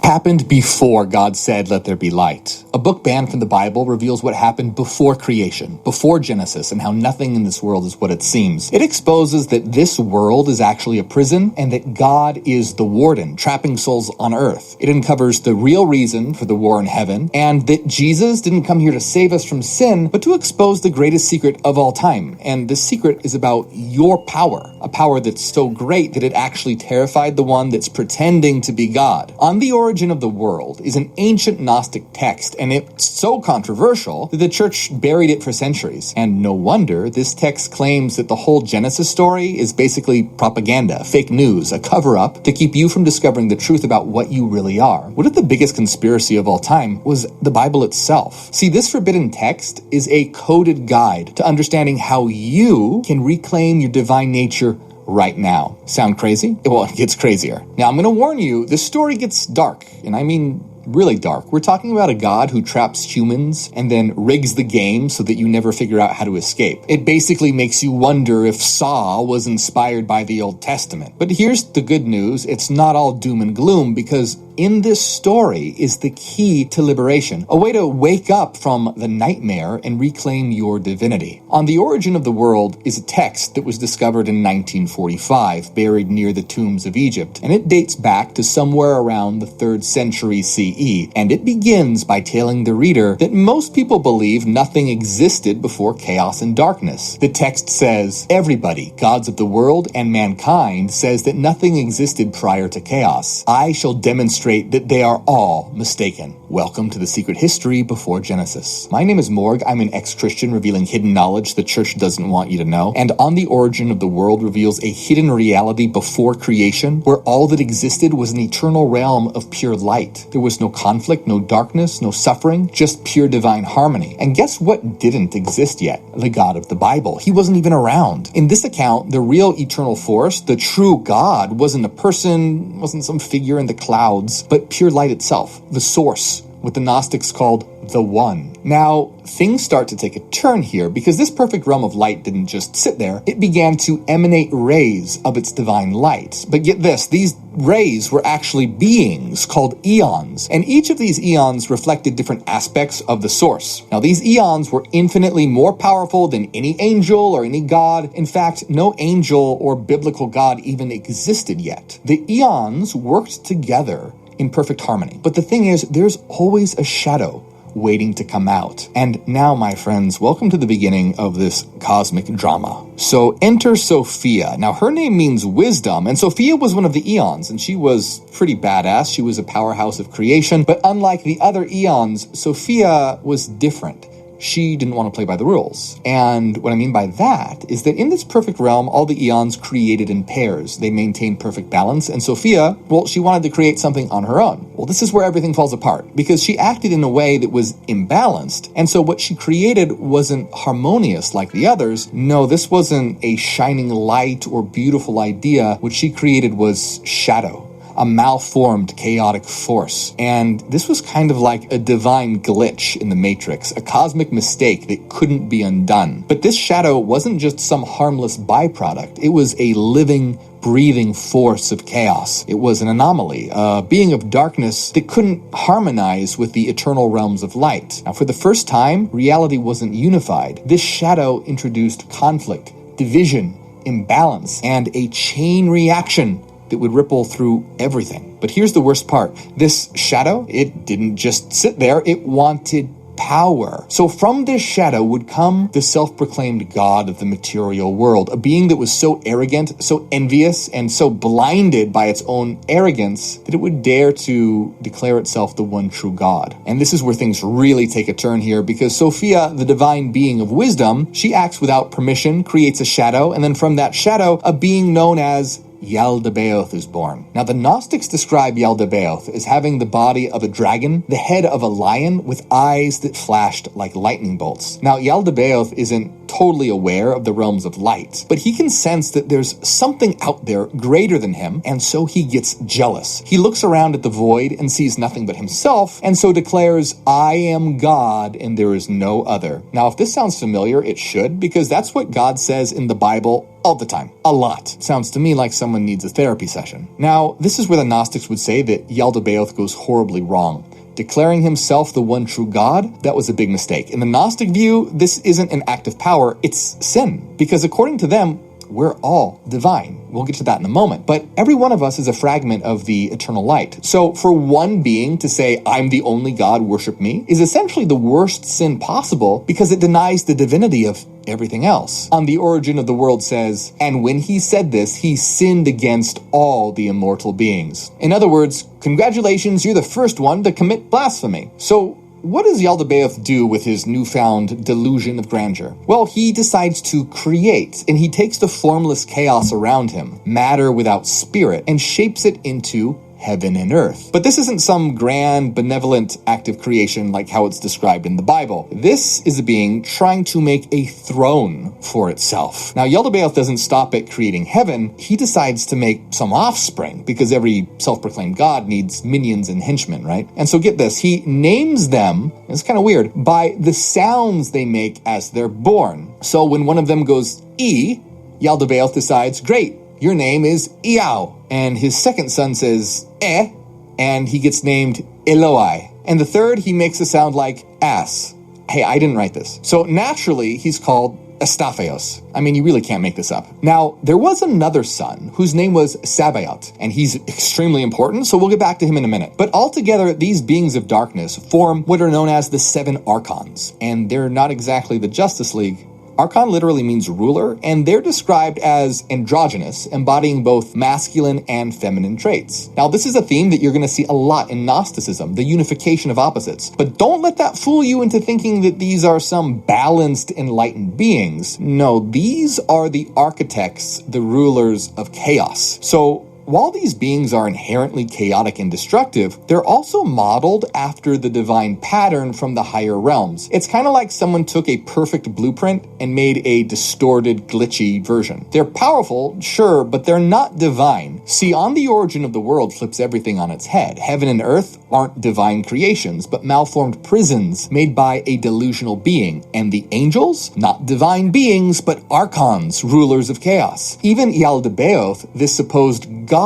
happened before God said, "Let there be light." A book banned from the Bible reveals what happened before creation, before Genesis, and how nothing in this world is what it seems. It exposes that this world is actually a prison and that God is the warden, trapping souls on earth. It uncovers the real reason for the war in heaven, and that Jesus didn't come here to save us from sin, but to expose the greatest secret of all time. And this secret is about your power, a power that's so great that it actually terrified the one that's pretending to be God. On the Origin of the World is an ancient Gnostic text, and it's so controversial that the church buried it for centuries. And no wonder this text claims that the whole Genesis story is basically propaganda, fake news, a cover-up to keep you from discovering the truth about what you really are. What if the biggest conspiracy of all time was the Bible itself? See, this forbidden text is a coded guide to understanding how you can reclaim your divine nature right now. Sound crazy? Well, it gets crazier. Now, I'm going to warn you, this story gets dark, and I mean really dark. We're talking about a God who traps humans and then rigs the game so that you never figure out how to escape. It basically makes you wonder if Saw was inspired by the Old Testament. But here's the good news. It's not all doom and gloom, because in this story is the key to liberation, a way to wake up from the nightmare and reclaim your divinity. On the Origin of the World is a text that was discovered in 1945, buried near the tombs of Egypt, and it dates back to somewhere around the 3rd century CE, and it begins by telling the reader that most people believe nothing existed before chaos and darkness. The text says, "Everybody, gods of the world and mankind, says that nothing existed prior to chaos. I shall demonstrate that they are all mistaken. Welcome to the secret history before Genesis." My name is Morg. I'm an ex-Christian revealing hidden knowledge the church doesn't want you to know. And On the Origin of the World reveals a hidden reality before creation, where all that existed was an eternal realm of pure light. There was no conflict, no darkness, no suffering, just pure divine harmony. And guess what didn't exist yet? The God of the Bible. He wasn't even around. In this account, the real eternal force, the true God, wasn't a person, wasn't some figure in the clouds, but pure light itself, the source, what the Gnostics called the One. Now, things start to take a turn here, because this perfect realm of light didn't just sit there. It began to emanate rays of its divine light. But get this, these rays were actually beings called eons, and each of these eons reflected different aspects of the source. Now, these eons were infinitely more powerful than any angel or any god. In fact, no angel or biblical god even existed yet. The eons worked together in perfect harmony. But the thing is, there's always a shadow waiting to come out. And now, my friends, welcome to the beginning of this cosmic drama. So enter Sophia. Now, her name means wisdom, and Sophia was one of the eons, and she was pretty badass. She was a powerhouse of creation, but unlike the other eons, Sophia was different. She didn't want to play by the rules. And what I mean by that is that in this perfect realm, all the eons created in pairs. They maintained perfect balance. And Sophia, well, she wanted to create something on her own. Well, this is where everything falls apart, because she acted in a way that was imbalanced. And so what she created wasn't harmonious like the others. No, this wasn't a shining light or beautiful idea. What she created was shadow, a malformed, chaotic force. And this was kind of like a divine glitch in the Matrix, a cosmic mistake that couldn't be undone. But this shadow wasn't just some harmless byproduct. It was a living, breathing force of chaos. It was an anomaly, a being of darkness that couldn't harmonize with the eternal realms of light. Now, for the first time, reality wasn't unified. This shadow introduced conflict, division, imbalance, and a chain reaction that would ripple through everything. But here's the worst part. This shadow, it didn't just sit there, it wanted power. So from this shadow would come the self-proclaimed God of the material world, a being that was so arrogant, so envious, and so blinded by its own arrogance that it would dare to declare itself the one true God. And this is where things really take a turn here, because Sophia, the divine being of wisdom, she acts without permission, creates a shadow, and then from that shadow, a being known as Yaldabaoth is born. Now, the Gnostics describe Yaldabaoth as having the body of a dragon, the head of a lion, with eyes that flashed like lightning bolts. Now, Yaldabaoth isn't totally aware of the realms of light, but he can sense that there's something out there greater than him, and so he gets jealous. He looks around at the void and sees nothing but himself, and so declares, "I am God, and there is no other." Now, if this sounds familiar, it should, because that's what God says in the Bible All the time. A lot. Sounds to me like someone needs a therapy session. Now, this is where the Gnostics would say that Yaldabaoth goes horribly wrong. Declaring himself the one true God, that was a big mistake. In the Gnostic view, this isn't an act of power, it's sin. Because according to them, we're all divine. We'll get to that in a moment. But every one of us is a fragment of the eternal light. So for one being to say, I'm the only God, worship me, is essentially the worst sin possible because it denies the divinity of everything else. On The Origin of the World says, and when he said this, he sinned against all the immortal beings. In other words, congratulations, you're the first one to commit blasphemy. So what does Yaldabaoth do with his newfound delusion of grandeur? Well, he decides to create, and he takes the formless chaos around him, matter without spirit, and shapes it into heaven and earth. But this isn't some grand, benevolent act of creation like how it's described in the Bible. This is a being trying to make a throne for itself. Now, Yaldabaoth doesn't stop at creating heaven. He decides to make some offspring, because every self-proclaimed god needs minions and henchmen, right? And so get this, he names them, it's kind of weird, by the sounds they make as they're born. So when one of them goes E, Yaldabaoth decides, great, your name is Iao. And his second son says and he gets named Eloi. And the third, he makes a sound like ass. Hey, I didn't write this. So naturally, he's called Astaphios. I mean, you really can't make this up. Now, there was another son whose name was Sabaoth, and he's extremely important, so we'll get back to him in a minute. But altogether, these beings of darkness form what are known as the seven archons, and they're not exactly the Justice League. Archon literally means ruler, and they're described as androgynous, embodying both masculine and feminine traits. Now, this is a theme that you're going to see a lot in Gnosticism, the unification of opposites. But don't let that fool you into thinking that these are some balanced, enlightened beings. No, these are the architects, the rulers of chaos. So, while these beings are inherently chaotic and destructive, they're also modeled after the divine pattern from the higher realms. It's kind of like someone took a perfect blueprint and made a distorted, glitchy version. They're powerful, sure, but they're not divine. See, On the Origin of the World flips everything on its head. Heaven and earth aren't divine creations, but malformed prisons made by a delusional being. And the angels? Not divine beings, but archons, rulers of chaos. Even Yaldabaoth, this supposed God,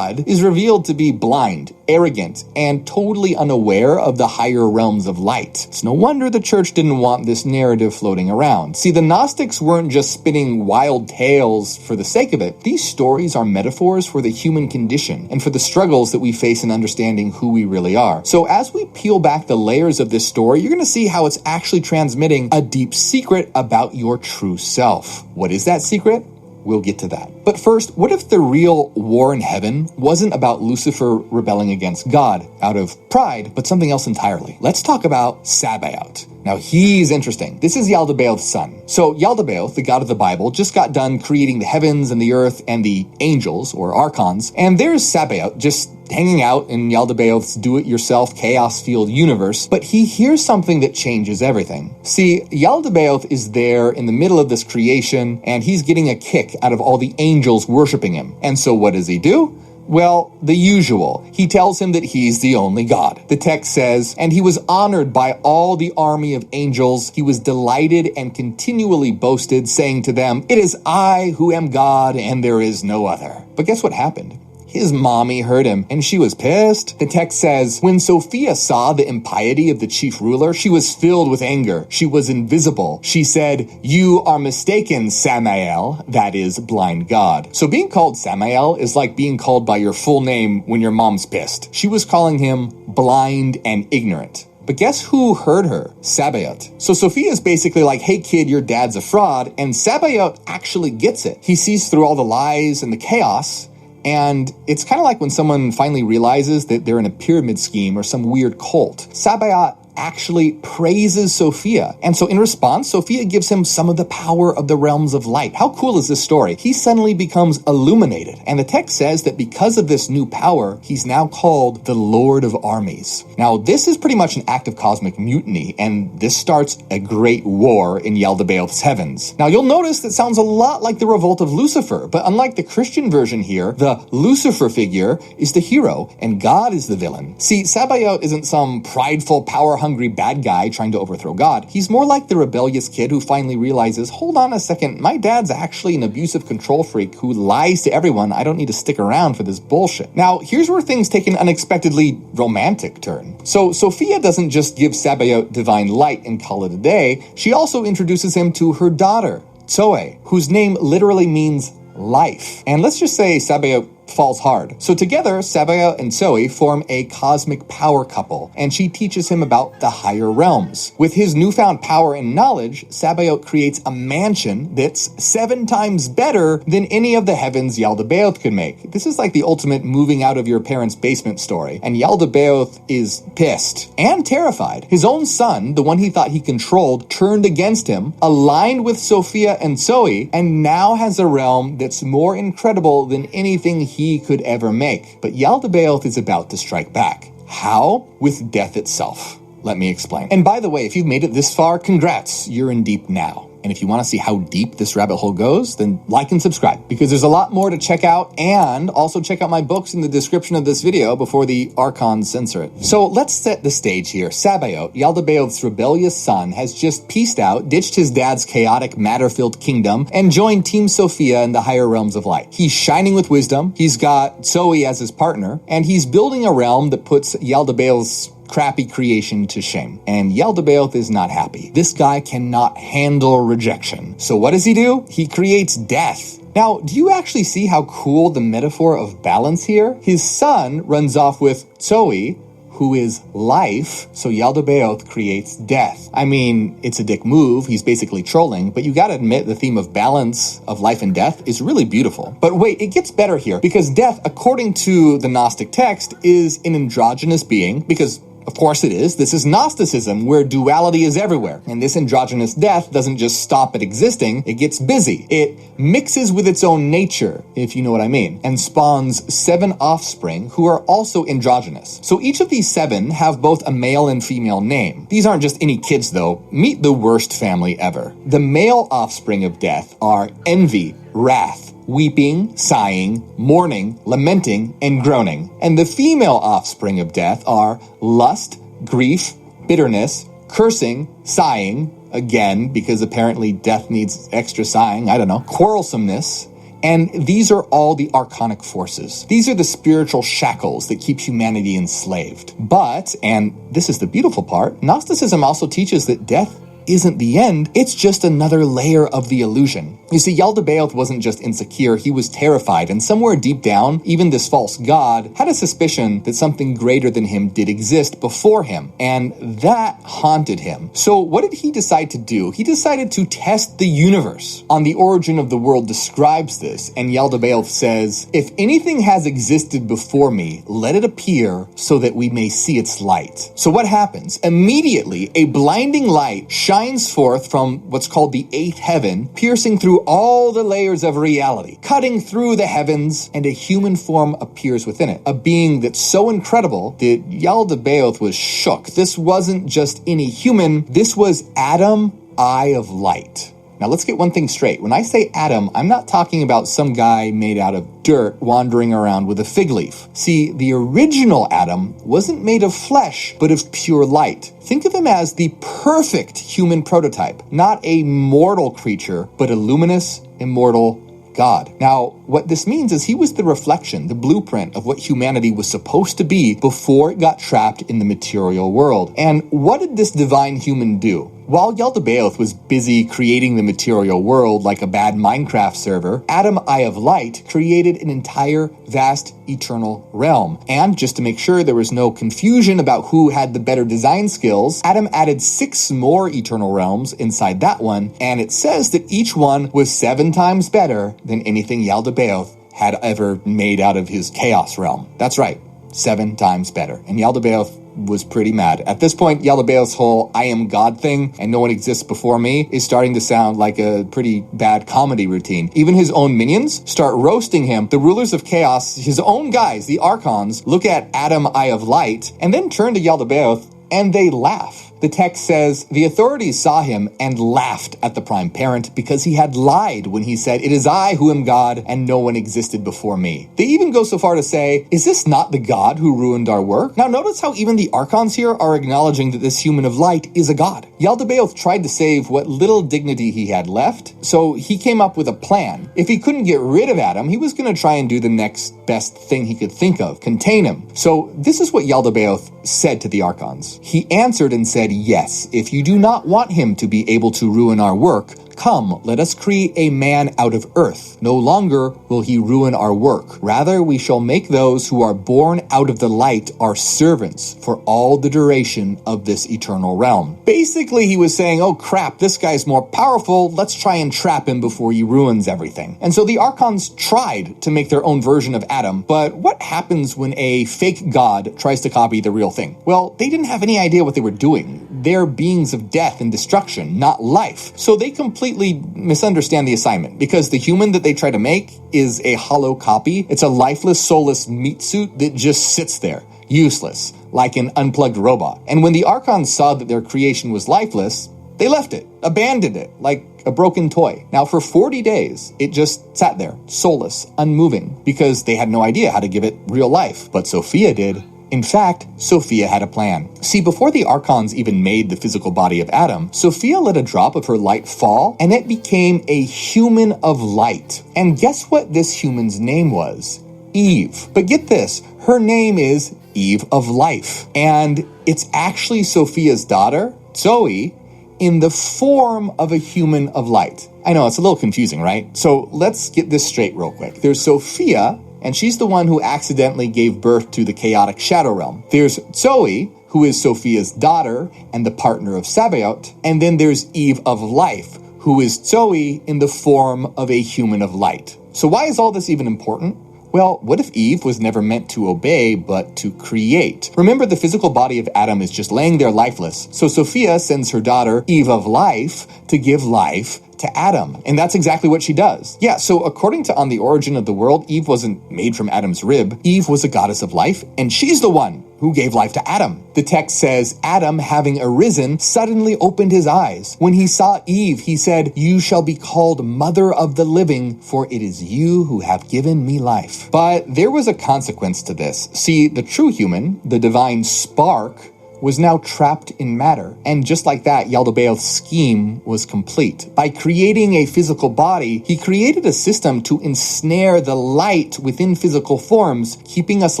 is revealed to be blind, arrogant, and totally unaware of the higher realms of light. It's no wonder the church didn't want this narrative floating around. See, the Gnostics weren't just spinning wild tales for the sake of it. These stories are metaphors for the human condition and for the struggles that we face in understanding who we really are. So as we peel back the layers of this story, you're going to see how it's actually transmitting a deep secret about your true self. What is that secret? We'll get to that. But first, what if the real war in heaven wasn't about Lucifer rebelling against God out of pride, but something else entirely? Let's talk about Sabaoth. Now, he's interesting. This is Yaldabaoth's son. So Yaldabaoth, the god of the Bible, just got done creating the heavens and the earth and the angels, or archons, and there's Sabaoth just hanging out in Yaldabaoth's do-it-yourself chaos-fueled universe, but he hears something that changes everything. See, Yaldabaoth is there in the middle of this creation, and he's getting a kick out of all the angels worshiping him. And so what does he do? Well, the usual. He tells him that he's the only God. The text says, and he was honored by all the army of angels. He was delighted and continually boasted, saying to them, it is I who am God, and there is no other. But guess what happened? His mommy heard him, and she was pissed. The text says, when Sophia saw the impiety of the chief ruler, she was filled with anger. She was invisible. She said, you are mistaken, Samael, that is, blind God. So being called Samael is like being called by your full name when your mom's pissed. She was calling him blind and ignorant. But guess who heard her? Sabaoth. So Sophia is basically like, hey kid, your dad's a fraud, and Sabaoth actually gets it. He sees through all the lies and the chaos, and it's kind of like when someone finally realizes that they're in a pyramid scheme or some weird cult. Sabaoth actually praises Sophia. And so in response, Sophia gives him some of the power of the realms of light. How cool is this story? He suddenly becomes illuminated. And the text says that because of this new power, he's now called the Lord of Armies. Now, this is pretty much an act of cosmic mutiny, and this starts a great war in Yaldabaoth's heavens. Now, you'll notice that sounds a lot like the revolt of Lucifer, but unlike the Christian version here, the Lucifer figure is the hero, and God is the villain. See, Sabaoth isn't some prideful, power power-hungry bad guy trying to overthrow God. He's more like the rebellious kid who finally realizes, hold on a second, my dad's actually an abusive control freak who lies to everyone. I don't need to stick around for this bullshit. Now, here's where things take an unexpectedly romantic turn. So Sophia doesn't just give Sabaoth divine light and call it a day. She also introduces him to her daughter, Zoe, whose name literally means life. And let's just say Sabaoth falls hard. So together, Sabaoth and Zoe form a cosmic power couple, and she teaches him about the higher realms. With his newfound power and knowledge, Sabaoth creates a mansion that's 7 times better than any of the heavens Yaldabaoth could make. This is like the ultimate moving out of your parents' basement story, and Yaldabaoth is pissed and terrified. His own son, the one he thought he controlled, turned against him, aligned with Sophia and Zoe, and now has a realm that's more incredible than anything he could ever make. But Yaldabaoth is about to strike back. How? With death itself. Let me explain. And by the way, if you've made it this far, congrats, you're in deep now. And if you want to see how deep this rabbit hole goes, then like and subscribe, because there's a lot more to check out, and also check out my books in the description of this video before the Archons censor it. So let's set the stage here. Sabaoth, Yaldabaoth's rebellious son, has just peaced out, ditched his dad's chaotic, matter-filled kingdom, and joined Team Sophia in the higher realms of light. He's shining with wisdom, he's got Zoe as his partner, and he's building a realm that puts Yaldabaoth's crappy creation to shame. And Yaldabaoth is not happy. This guy cannot handle rejection. So what does he do? He creates death. Now, do you actually see how cool the metaphor of balance here? His son runs off with Zoe, who is life, so Yaldabaoth creates death. I mean, it's a dick move, he's basically trolling, but you gotta admit the theme of balance of life and death is really beautiful. But wait, it gets better here, because death, according to the Gnostic text, is an androgynous being, because of course it is. This is Gnosticism, where duality is everywhere. And this androgynous death doesn't just stop at existing, it gets busy. It mixes with its own nature, if you know what I mean, and spawns 7 offspring who are also androgynous. So each of these 7 have both a male and female name. These aren't just any kids though. Meet the worst family ever. The male offspring of death are envy, wrath, weeping, sighing, mourning, lamenting, and groaning. And the female offspring of death are lust, grief, bitterness, cursing, sighing, again, because apparently death needs extra sighing, I don't know, quarrelsomeness. And these are all the archonic forces. These are the spiritual shackles that keep humanity enslaved. But, and this is the beautiful part, Gnosticism also teaches that death isn't the end, it's just another layer of the illusion. You see, Yaldabaoth wasn't just insecure, he was terrified, and somewhere deep down, even this false god had a suspicion that something greater than him did exist before him, and that haunted him. So what did he decide to do? He decided to test the universe. On The Origin of the World describes this, and Yaldabaoth says, if anything has existed before me, let it appear so that we may see its light. So what happens? Immediately, a blinding light shines forth from what's called the 8th heaven, piercing through all the layers of reality, cutting through the heavens, and a human form appears within it. A being that's so incredible that Yaldabaoth was shook. This wasn't just any human, this was Adam, Eye of Light. Now let's get one thing straight. When I say Adam, I'm not talking about some guy made out of dirt wandering around with a fig leaf. See, the original Adam wasn't made of flesh, but of pure light. Think of him as the perfect human prototype, not a mortal creature, but a luminous, immortal God. Now, what this means is he was the reflection, the blueprint of what humanity was supposed to be before it got trapped in the material world. And what did this divine human do? While Yaldabaoth was busy creating the material world like a bad Minecraft server, Adam, Eye of Light created an entire, vast, eternal realm. And just to make sure there was no confusion about who had the better design skills, Adam added 6 more eternal realms inside that one, and it says that each one was 7 times better than anything Yaldabaoth had ever made out of his chaos realm. That's right, 7 times better. And Yaldabaoth was pretty mad. At this point, Yaldabaoth's whole I am God thing and no one exists before me is starting to sound like a pretty bad comedy routine. Even his own minions start roasting him. The rulers of chaos, his own guys, the Archons, look at Adam, Eye of Light, and then turn to Yaldabaoth and they laugh. The text says, the authorities saw him and laughed at the prime parent because he had lied when he said, "It is I who am God and no one existed before me." They even go so far to say, "Is this not the God who ruined our work?" Now notice how even the Archons here are acknowledging that this human of light is a god. Yaldabaoth tried to save what little dignity he had left, so he came up with a plan. If he couldn't get rid of Adam, he was going to try and do the next best thing he could think of, contain him. So this is what Yaldabaoth said to the Archons. He answered and said, "Yes, if you do not want him to be able to ruin our work, come, let us create a man out of earth. No longer will he ruin our work. Rather, we shall make those who are born out of the light our servants for all the duration of this eternal realm." Basically, he was saying, oh crap, this guy's more powerful. Let's try and trap him before he ruins everything. And so the Archons tried to make their own version of Adam, but what happens when a fake god tries to copy the real thing? Well, they didn't have any idea what they were doing. They're beings of death and destruction, not life. So they completely misunderstand the assignment, because the human that they try to make is a hollow copy. It's a lifeless, soulless meat suit that just sits there, useless, like an unplugged robot. And when the Archons saw that their creation was lifeless, they left it, abandoned it, like a broken toy. Now, for 40 days, it just sat there, soulless, unmoving, because they had no idea how to give it real life. But Sophia did. In fact, Sophia had a plan. See, before the Archons even made the physical body of Adam, Sophia let a drop of her light fall, and it became a human of light. And guess what this human's name was? Eve. But get this, her name is Eve of Life. And it's actually Sophia's daughter, Zoe, in the form of a human of light. I know, it's a little confusing, right? So let's get this straight real quick. There's Sophia, and she's the one who accidentally gave birth to the chaotic shadow realm. There's Zoe, who is Sophia's daughter and the partner of Sabaoth, and then there's Eve of Life, who is Zoe in the form of a human of light. So why is all this even important? Well, what if Eve was never meant to obey, but to create? Remember, the physical body of Adam is just laying there lifeless. So Sophia sends her daughter, Eve of Life, to give life to Adam. And that's exactly what she does. Yeah, so according to On the Origin of the World, Eve wasn't made from Adam's rib. Eve was a goddess of life, and she's the one who gave life to Adam. The text says, Adam, having arisen, suddenly opened his eyes. When he saw Eve, he said, "You shall be called mother of the living, for it is you who have given me life." But there was a consequence to this. See, the true human, the divine spark, was now trapped in matter. And just like that, Yaldabaoth's scheme was complete. By creating a physical body, he created a system to ensnare the light within physical forms, keeping us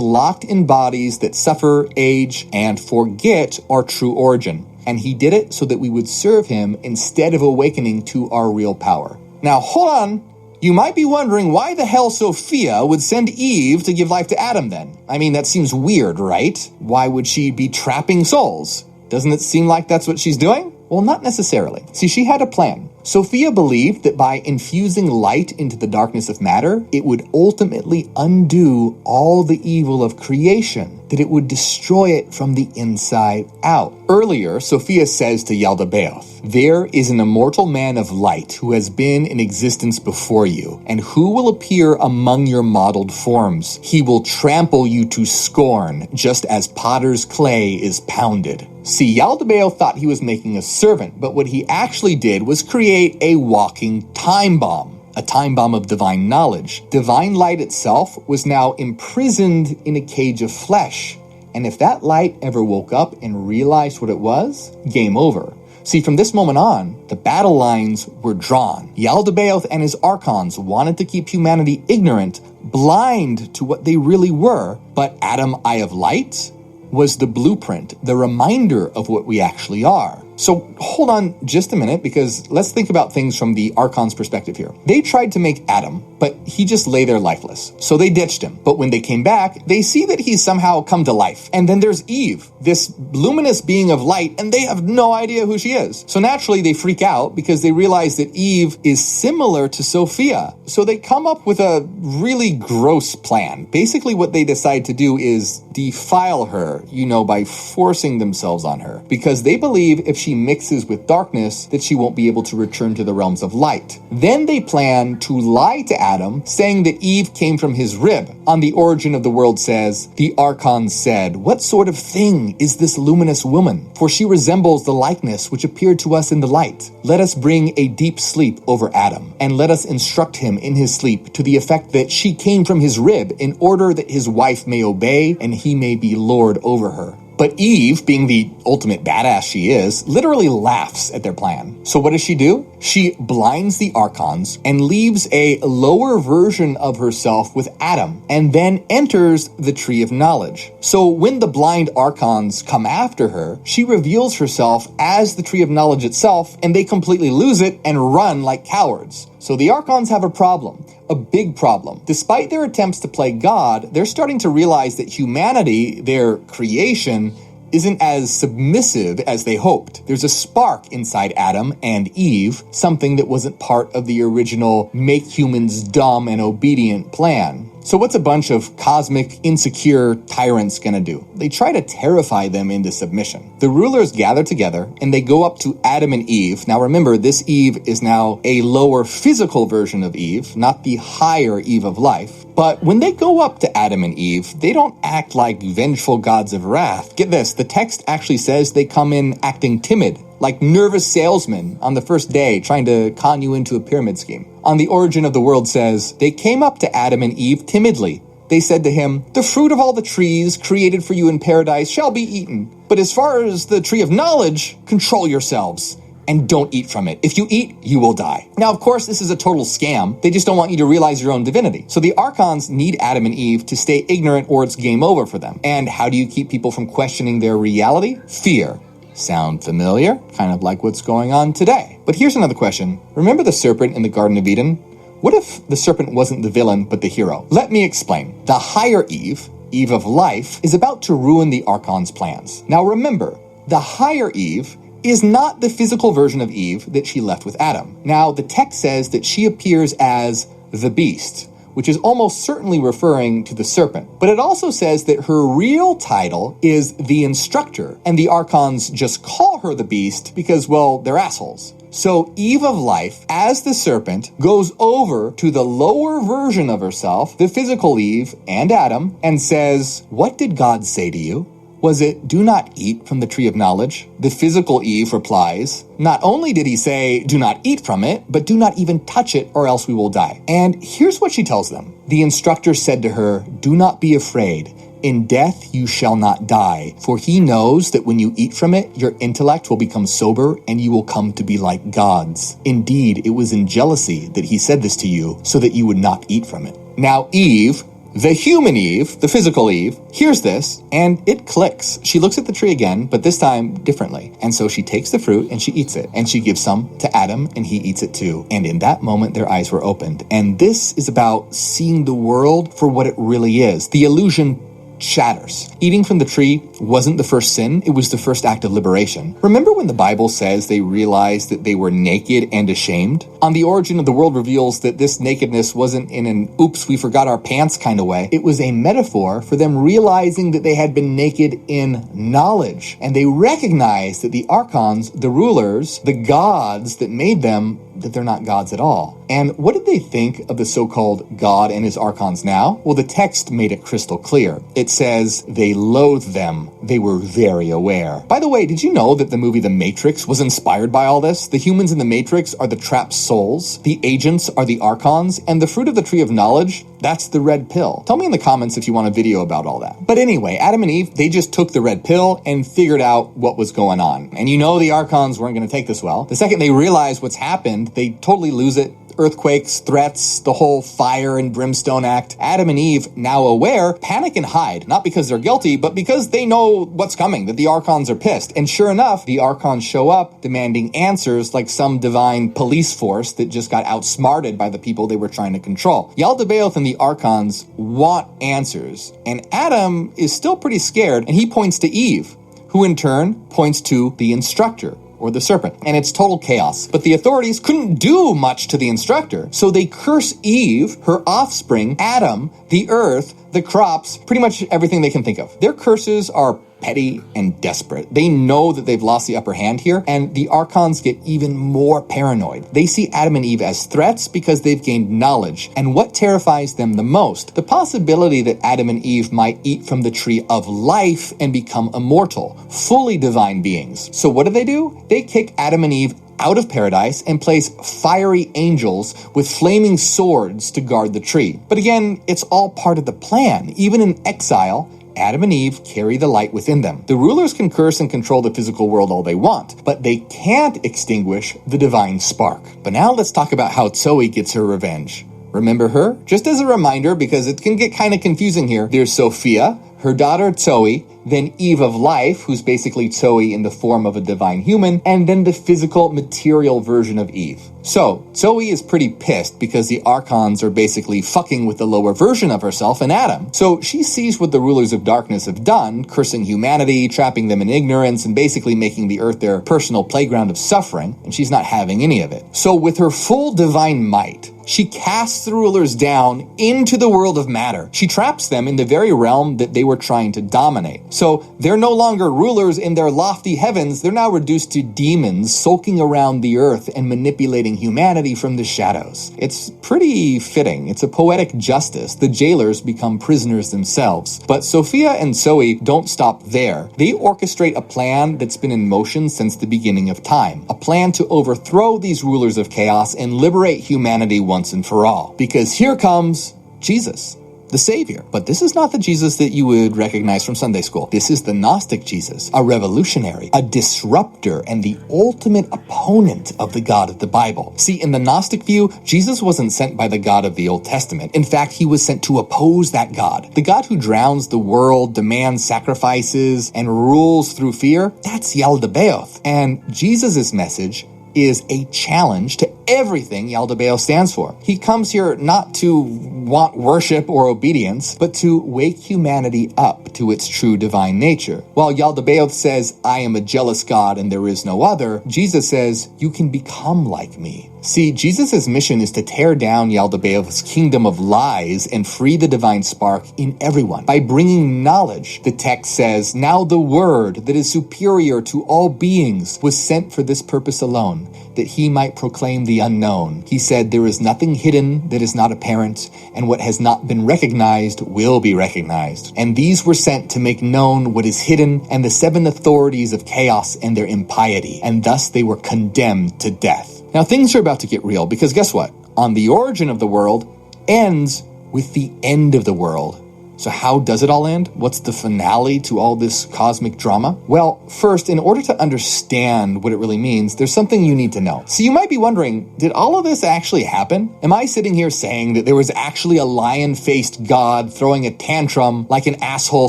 locked in bodies that suffer, age, and forget our true origin. And he did it so that we would serve him instead of awakening to our real power. Now, hold on. You might be wondering why the hell Sophia would send Eve to give life to Adam then. I mean, that seems weird, right? Why would she be trapping souls? Doesn't it seem like that's what she's doing? Well, not necessarily. See, she had a plan. Sophia believed that by infusing light into the darkness of matter, it would ultimately undo all the evil of creation, that it would destroy it from the inside out. Earlier, Sophia says to Yaldabaoth, "There is an immortal man of light who has been in existence before you, and who will appear among your modeled forms. He will trample you to scorn, just as potter's clay is pounded." See, Yaldabaoth thought he was making a servant, but what he actually did was create a walking time bomb. A time bomb of divine knowledge. Divine light itself was now imprisoned in a cage of flesh. And if that light ever woke up and realized what it was, game over. See, from this moment on, the battle lines were drawn. Yaldabaoth and his Archons wanted to keep humanity ignorant, blind to what they really were, but Adam, Eye of Light, was the blueprint, the reminder of what we actually are. So hold on just a minute, because let's think about things from the Archon's perspective here. They tried to make Adam, but he just lay there lifeless. So they ditched him. But when they came back, they see that he's somehow come to life. And then there's Eve, this luminous being of light, and they have no idea who she is. So naturally they freak out because they realize that Eve is similar to Sophia. So they come up with a really gross plan. Basically what they decide to do is defile her, by forcing themselves on her. Because they believe if she she mixes with darkness, that she won't be able to return to the realms of light. Then they plan to lie to Adam, saying that Eve came from his rib. On The Origin of the World says, the archons said, "What sort of thing is this luminous woman? For she resembles the likeness which appeared to us in the light. Let us bring a deep sleep over Adam, and let us instruct him in his sleep to the effect that she came from his rib, in order that his wife may obey and he may be lord over her." But Eve, being the ultimate badass she is, literally laughs at their plan. So what does she do? She blinds the archons and leaves a lower version of herself with Adam, and then enters the tree of knowledge. So when the blind archons come after her, she reveals herself as the tree of knowledge itself, and they completely lose it and run like cowards. So the archons have a problem. A big problem. Despite their attempts to play God, they're starting to realize that humanity, their creation, isn't as submissive as they hoped. There's a spark inside Adam and Eve, something that wasn't part of the original make humans dumb and obedient plan. So what's a bunch of cosmic, insecure tyrants gonna do? They try to terrify them into submission. The rulers gather together and they go up to Adam and Eve. Now remember, this Eve is now a lower physical version of Eve, not the higher Eve of life. But when they go up to Adam and Eve, they don't act like vengeful gods of wrath. Get this, the text actually says they come in acting timid, like nervous salesmen on the first day trying to con you into a pyramid scheme. On The Origin of the World says, they came up to Adam and Eve timidly. They said to him, "The fruit of all the trees created for you in paradise shall be eaten. But as far as the tree of knowledge, control yourselves and don't eat from it. If you eat, you will die." Now, of course, this is a total scam. They just don't want you to realize your own divinity. So the archons need Adam and Eve to stay ignorant or it's game over for them. And how do you keep people from questioning their reality? Fear. Sound familiar? Kind of like what's going on today. But here's another question. Remember the serpent in the Garden of Eden? What if the serpent wasn't the villain, but the hero? Let me explain. The higher Eve, Eve of life, is about to ruin the archons' plans. Now remember, the higher Eve is not the physical version of Eve that she left with Adam. Now, the text says that she appears as the beast, which is almost certainly referring to the serpent. But it also says that her real title is the instructor, and the archons just call her the beast because, well, they're assholes. So Eve of life, as the serpent, goes over to the lower version of herself, the physical Eve and Adam, and says, "What did God say to you? Was it, 'Do not eat from the tree of knowledge'?" The physical Eve replies, "Not only did he say, 'Do not eat from it,' but do not even touch it or else we will die." And here's what she tells them. The instructor said to her, "Do not be afraid. In death you shall not die, for he knows that when you eat from it, your intellect will become sober and you will come to be like gods. Indeed, it was in jealousy that he said this to you, so that you would not eat from it." Now Eve, the human Eve, the physical Eve, hears this, and it clicks. She looks at the tree again, but this time differently. And so she takes the fruit and she eats it. And she gives some to Adam, and he eats it too. And in that moment, their eyes were opened. And this is about seeing the world for what it really is. The illusion shatters. Eating from the tree wasn't the first sin, it was the first act of liberation. Remember when the Bible says they realized that they were naked and ashamed? On The Origin of the World reveals that this nakedness wasn't in an oops, we forgot our pants kind of way. It was a metaphor for them realizing that they had been naked in knowledge. And they recognized that the archons, the rulers, the gods that made them, that they're not gods at all. And what did they think of the so-called God and his archons now? Well, the text made it crystal clear. It says they loathed them. They were very aware. By the way, did you know that the movie The Matrix was inspired by all this? The humans in The Matrix are the trapped souls, the agents are the archons, and the fruit of the tree of knowledge, that's the red pill. Tell me in the comments if you want a video about all that. But anyway, Adam and Eve, they just took the red pill and figured out what was going on. And you know the archons weren't going to take this well. The second they realize what's happened, they totally lose it. Earthquakes, threats, the whole fire and brimstone act. Adam and Eve, now aware, panic and hide, not because they're guilty, but because they know what's coming, that the archons are pissed. And sure enough, the archons show up demanding answers like some divine police force that just got outsmarted by the people they were trying to control. Yaldabaoth and the archons want answers, and Adam is still pretty scared, and he points to Eve, who in turn points to the instructor, or the serpent, and it's total chaos. But the authorities couldn't do much to the instructor, so they curse Eve, her offspring, Adam, the earth, the crops, pretty much everything they can think of. Their curses are petty and desperate. They know that they've lost the upper hand here, and the Archons get even more paranoid. They see Adam and Eve as threats because they've gained knowledge. And what terrifies them the most? The possibility that Adam and Eve might eat from the tree of life and become immortal, fully divine beings. So what do? They kick Adam and Eve out of paradise and place fiery angels with flaming swords to guard the tree. But again, it's all part of the plan. Even in exile, Adam and Eve carry the light within them. The rulers can curse and control the physical world all they want, but they can't extinguish the divine spark. But now let's talk about how Zoe gets her revenge. Remember her? Just as a reminder, because it can get kind of confusing here, there's Sophia, her daughter Zoe, then Eve of Life, who's basically Zoe in the form of a divine human, and then the physical, material version of Eve. So, Zoe is pretty pissed because the Archons are basically fucking with the lower version of herself and Adam. So she sees what the rulers of darkness have done, cursing humanity, trapping them in ignorance, and basically making the earth their personal playground of suffering, and she's not having any of it. So with her full divine might, she casts the rulers down into the world of matter. She traps them in the very realm that they were trying to dominate. So they're no longer rulers in their lofty heavens. They're now reduced to demons sulking around the earth and manipulating humanity from the shadows. It's pretty fitting. It's a poetic justice. The jailers become prisoners themselves. But Sophia and Zoe don't stop there. They orchestrate a plan that's been in motion since the beginning of time. A plan to overthrow these rulers of chaos and liberate humanity once and for all. Because here comes Jesus, the Savior. But this is not the Jesus that you would recognize from Sunday school. This is the Gnostic Jesus, a revolutionary, a disruptor, and the ultimate opponent of the God of the Bible. See, in the Gnostic view, Jesus wasn't sent by the God of the Old Testament. In fact, he was sent to oppose that God. The God who drowns the world, demands sacrifices, and rules through fear, that's Yaldabaoth. And Jesus' message is a challenge to everything Yaldabaoth stands for. He comes here not to want worship or obedience, but to wake humanity up to its true divine nature. While Yaldabaoth says, I am a jealous God and there is no other, Jesus says, you can become like me. See, Jesus' mission is to tear down Yaldabaoth's kingdom of lies and free the divine spark in everyone. By bringing knowledge, the text says, now the Word that is superior to all beings was sent for this purpose alone, that he might proclaim the unknown. He said, there is nothing hidden that is not apparent, and what has not been recognized will be recognized. And these were sent to make known what is hidden and the seven authorities of chaos and their impiety, and thus they were condemned to death. Now things are about to get real, because guess what? On the origin of the world ends with the end of the world. So how does it all end? What's the finale to all this cosmic drama? Well, first, in order to understand what it really means, there's something you need to know. So you might be wondering, did all of this actually happen? Am I sitting here saying that there was actually a lion-faced God throwing a tantrum like an asshole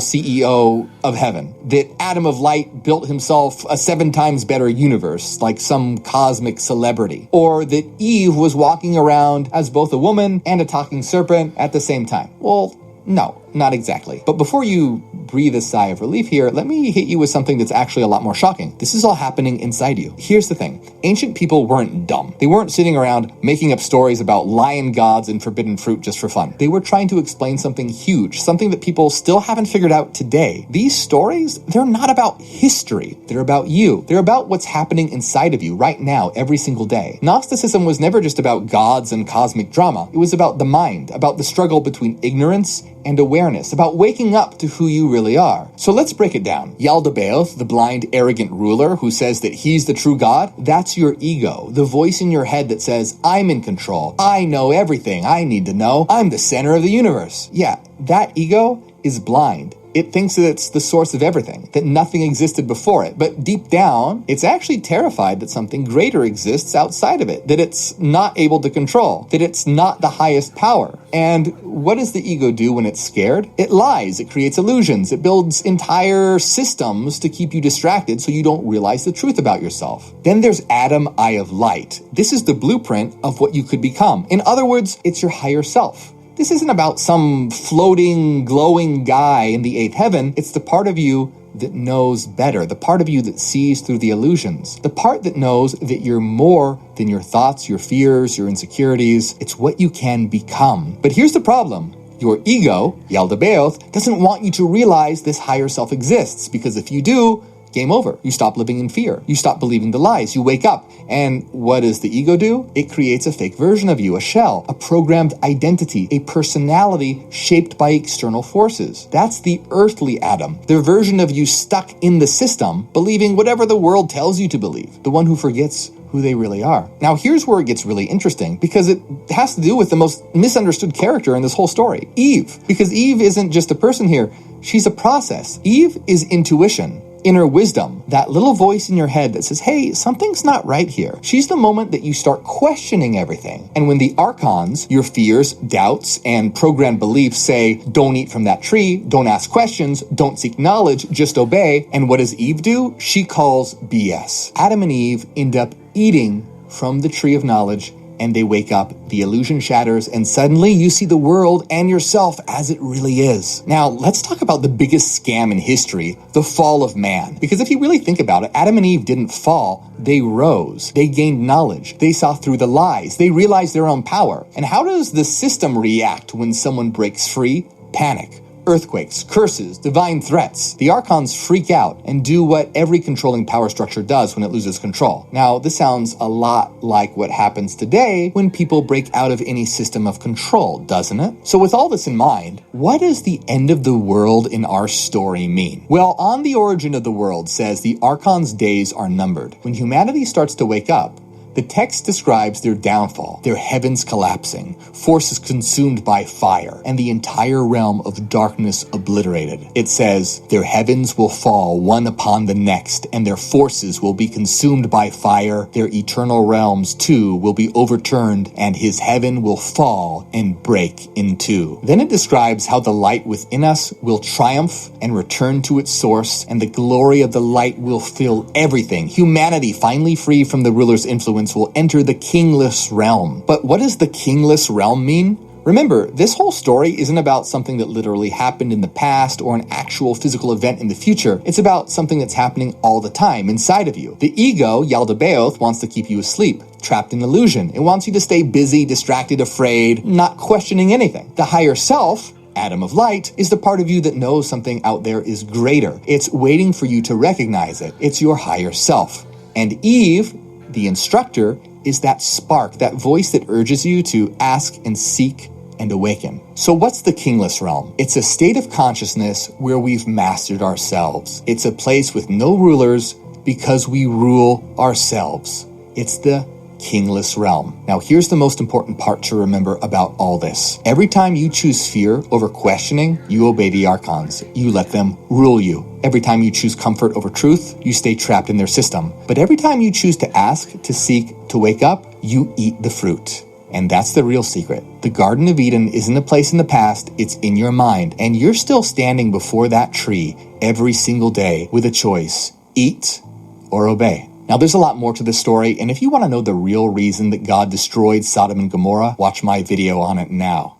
CEO of heaven? That Adam of Light built himself a 7 times better universe like some cosmic celebrity? Or that Eve was walking around as both a woman and a talking serpent at the same time? Well, no, not exactly. But before you breathe a sigh of relief here, let me hit you with something that's actually a lot more shocking. This is all happening inside you. Here's the thing. Ancient people weren't dumb. They weren't sitting around making up stories about lion gods and forbidden fruit just for fun. They were trying to explain something huge, something that people still haven't figured out today. These stories, they're not about history. They're about you. They're about what's happening inside of you right now, every single day. Gnosticism was never just about gods and cosmic drama. It was about the mind, about the struggle between ignorance and awareness, about waking up to who you really are. So let's break it down. Yaldabaoth, the blind, arrogant ruler who says that he's the true God, that's your ego, the voice in your head that says, I'm in control, I know everything I need to know, I'm the center of the universe. Yeah, that ego is blind. It thinks that it's the source of everything, that nothing existed before it. But deep down, it's actually terrified that something greater exists outside of it, that it's not able to control, that it's not the highest power. And what does the ego do when it's scared? It lies, it creates illusions, it builds entire systems to keep you distracted so you don't realize the truth about yourself. Then there's Adam, Eye of Light. This is the blueprint of what you could become. In other words, it's your higher self. This isn't about some floating, glowing guy in the 8th heaven. It's the part of you that knows better, the part of you that sees through the illusions, the part that knows that you're more than your thoughts, your fears, your insecurities. It's what you can become. But here's the problem. Your ego, Yaldabaoth, doesn't want you to realize this higher self exists, because if you do, game over. You stop living in fear. You stop believing the lies. You wake up. And what does the ego do? It creates a fake version of you, a shell, a programmed identity, a personality shaped by external forces. That's the earthly Adam, the version of you stuck in the system, believing whatever the world tells you to believe, the one who forgets who they really are. Now, here's where it gets really interesting, because it has to do with the most misunderstood character in this whole story, Eve. Because Eve isn't just a person here, she's a process. Eve is intuition, inner wisdom, that little voice in your head that says, hey, something's not right here. She's the moment that you start questioning everything. And when the archons, your fears, doubts, and programmed beliefs say, don't eat from that tree, don't ask questions, don't seek knowledge, just obey. And what does Eve do? She calls BS. Adam and Eve end up eating from the tree of knowledge, and they wake up, the illusion shatters, and suddenly you see the world and yourself as it really is. Now, let's talk about the biggest scam in history, the fall of man. Because if you really think about it, Adam and Eve didn't fall, they rose. They gained knowledge. They saw through the lies. They realized their own power. And how does the system react when someone breaks free? Panic. Earthquakes, curses, divine threats. The archons freak out and do what every controlling power structure does when it loses control. Now, this sounds a lot like what happens today when people break out of any system of control, doesn't it? So with all this in mind, what does the end of the world in our story mean? Well, On the Origin of the World says the archons' days are numbered. When humanity starts to wake up, the text describes their downfall, their heavens collapsing, forces consumed by fire, and the entire realm of darkness obliterated. It says, their heavens will fall one upon the next, and their forces will be consumed by fire. Their eternal realms, too, will be overturned, and his heaven will fall and break in two. Then it describes how the light within us will triumph and return to its source, and the glory of the light will fill everything. Humanity, finally free from the ruler's influence, will enter the kingless realm. But what does the kingless realm mean? Remember, this whole story isn't about something that literally happened in the past or an actual physical event in the future. It's about something that's happening all the time inside of you. The ego, Yaldabaoth, wants to keep you asleep, trapped in illusion. It wants you to stay busy, distracted, afraid, not questioning anything. The higher self, Adam of Light, is the part of you that knows something out there is greater. It's waiting for you to recognize it. It's your higher self. And Eve, the instructor, is that spark, that voice that urges you to ask and seek and awaken. So what's the kingless realm? It's a state of consciousness where we've mastered ourselves. It's a place with no rulers because we rule ourselves. It's the kingless realm. Now, here's the most important part to remember about all this. Every time you choose fear over questioning, you obey the archons. You let them rule you. Every time you choose comfort over truth, you stay trapped in their system. But every time you choose to ask, to seek, to wake up, you eat the fruit. And that's the real secret. The Garden of Eden isn't a place in the past, it's in your mind. And you're still standing before that tree every single day with a choice: eat or obey. Now, there's a lot more to this story, and if you want to know the real reason that God destroyed Sodom and Gomorrah, watch my video on it now.